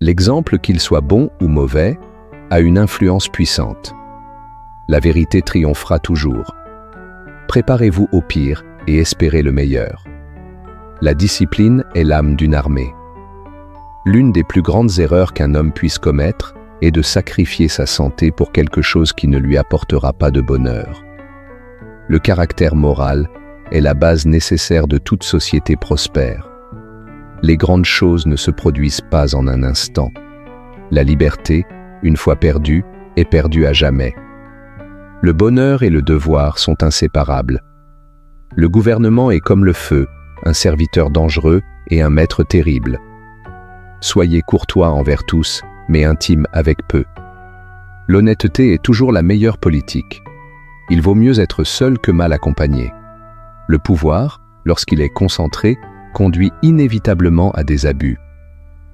L'exemple, qu'il soit bon ou mauvais, a une influence puissante. La vérité triomphera toujours. Préparez-vous au pire et espérez le meilleur. La discipline est l'âme d'une armée. L'une des plus grandes erreurs qu'un homme puisse commettre est de sacrifier sa santé pour quelque chose qui ne lui apportera pas de bonheur. Le caractère moral est la base nécessaire de toute société prospère. Les grandes choses ne se produisent pas en un instant. La liberté, une fois perdue, est perdue à jamais. Le bonheur et le devoir sont inséparables. Le gouvernement est comme le feu, un serviteur dangereux et un maître terrible. Soyez courtois envers tous, mais intime avec peu. L'honnêteté est toujours la meilleure politique. Il vaut mieux être seul que mal accompagné. Le pouvoir, lorsqu'il est concentré, conduit inévitablement à des abus.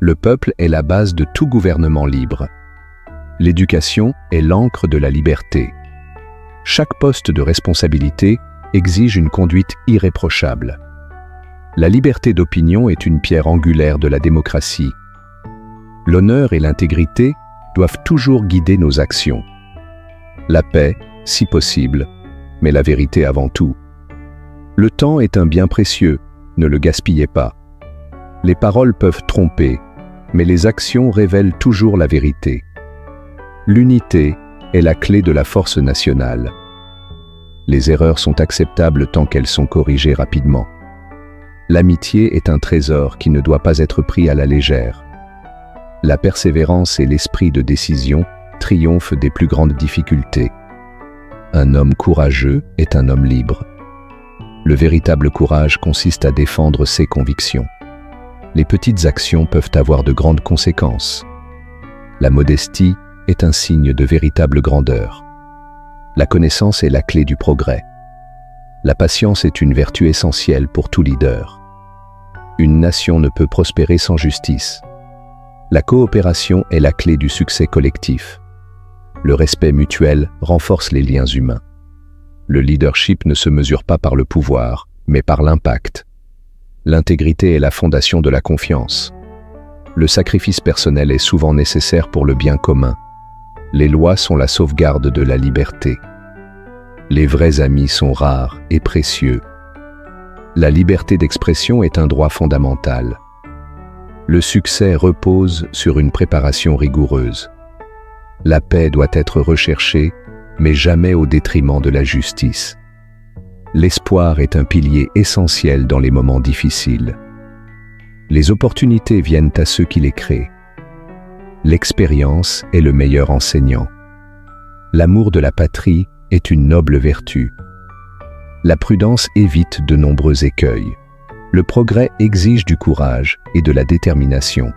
Le peuple est la base de tout gouvernement libre. L'éducation est l'encre de la liberté. Chaque poste de responsabilité exige une conduite irréprochable. La liberté d'opinion est une pierre angulaire de la démocratie. L'honneur et l'intégrité doivent toujours guider nos actions. La paix, si possible, mais la vérité avant tout. Le temps est un bien précieux, ne le gaspillez pas. Les paroles peuvent tromper, mais les actions révèlent toujours la vérité. L'unité est la clé de la force nationale. Les erreurs sont acceptables tant qu'elles sont corrigées rapidement. L'amitié est un trésor qui ne doit pas être pris à la légère. La persévérance et l'esprit de décision triomphent des plus grandes difficultés. Un homme courageux est un homme libre. Le véritable courage consiste à défendre ses convictions. Les petites actions peuvent avoir de grandes conséquences. La modestie est un signe de véritable grandeur. La connaissance est la clé du progrès. La patience est une vertu essentielle pour tout leader. Une nation ne peut prospérer sans justice. La coopération est la clé du succès collectif. Le respect mutuel renforce les liens humains. Le leadership ne se mesure pas par le pouvoir, mais par l'impact. L'intégrité est la fondation de la confiance. Le sacrifice personnel est souvent nécessaire pour le bien commun. Les lois sont la sauvegarde de la liberté. Les vrais amis sont rares et précieux. La liberté d'expression est un droit fondamental. Le succès repose sur une préparation rigoureuse. La paix doit être recherchée, mais jamais au détriment de la justice. L'espoir est un pilier essentiel dans les moments difficiles. Les opportunités viennent à ceux qui les créent. L'expérience est le meilleur enseignant. L'amour de la patrie est une noble vertu. La prudence évite de nombreux écueils. Le progrès exige du courage et de la détermination.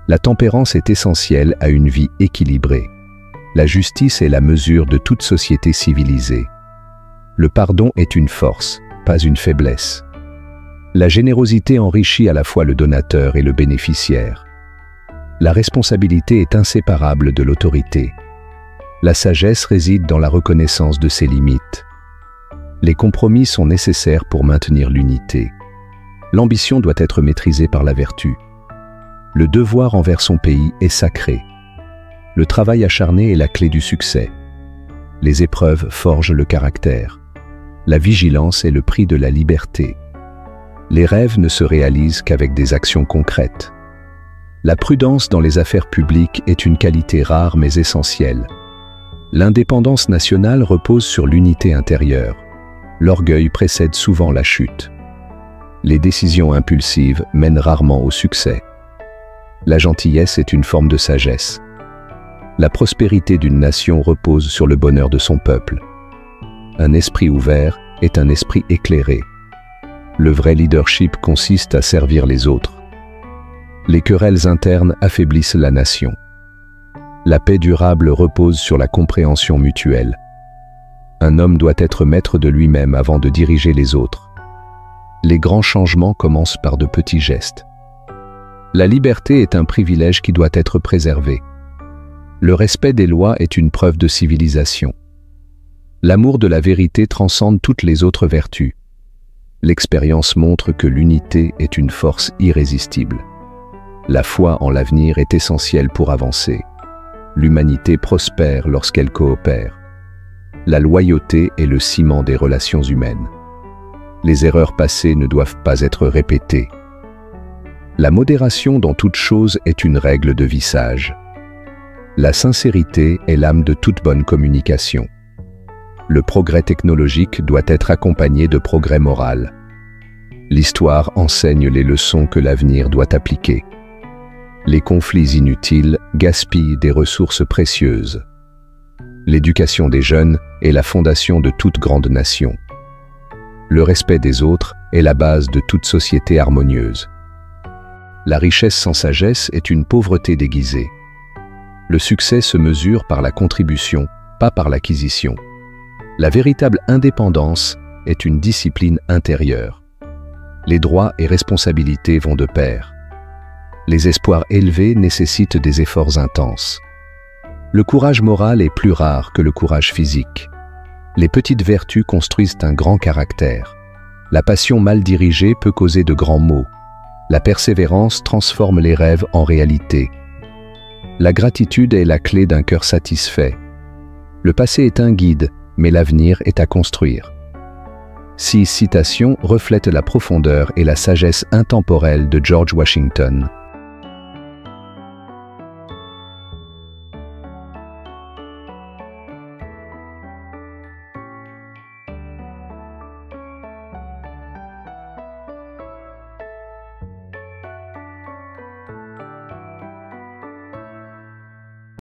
La tempérance est essentielle à une vie équilibrée. La justice est la mesure de toute société civilisée. Le pardon est une force, pas une faiblesse. La générosité enrichit à la fois le donateur et le bénéficiaire. La responsabilité est inséparable de l'autorité. La sagesse réside dans la reconnaissance de ses limites. Les compromis sont nécessaires pour maintenir l'unité. L'ambition doit être maîtrisée par la vertu. Le devoir envers son pays est sacré. Le travail acharné est la clé du succès. Les épreuves forgent le caractère. La vigilance est le prix de la liberté. Les rêves ne se réalisent qu'avec des actions concrètes. La prudence dans les affaires publiques est une qualité rare mais essentielle. L'indépendance nationale repose sur l'unité intérieure. L'orgueil précède souvent la chute. Les décisions impulsives mènent rarement au succès. La gentillesse est une forme de sagesse. La prospérité d'une nation repose sur le bonheur de son peuple. Un esprit ouvert est un esprit éclairé. Le vrai leadership consiste à servir les autres. Les querelles internes affaiblissent la nation. La paix durable repose sur la compréhension mutuelle. Un homme doit être maître de lui-même avant de diriger les autres. Les grands changements commencent par de petits gestes. La liberté est un privilège qui doit être préservé. Le respect des lois est une preuve de civilisation. L'amour de la vérité transcende toutes les autres vertus. L'expérience montre que l'unité est une force irrésistible. La foi en l'avenir est essentielle pour avancer. L'humanité prospère lorsqu'elle coopère. La loyauté est le ciment des relations humaines. Les erreurs passées ne doivent pas être répétées. La modération dans toute chose est une règle de vie sage. La sincérité est l'âme de toute bonne communication. Le progrès technologique doit être accompagné de progrès moral. L'histoire enseigne les leçons que l'avenir doit appliquer. Les conflits inutiles gaspillent des ressources précieuses. L'éducation des jeunes est la fondation de toute grande nation. Le respect des autres est la base de toute société harmonieuse. La richesse sans sagesse est une pauvreté déguisée. Le succès se mesure par la contribution, pas par l'acquisition. La véritable indépendance est une discipline intérieure. Les droits et responsabilités vont de pair. Les espoirs élevés nécessitent des efforts intenses. Le courage moral est plus rare que le courage physique. Les petites vertus construisent un grand caractère. La passion mal dirigée peut causer de grands maux. La persévérance transforme les rêves en réalité. La gratitude est la clé d'un cœur satisfait. Le passé est un guide, mais l'avenir est à construire. Ces citations reflètent la profondeur et la sagesse intemporelle de George Washington.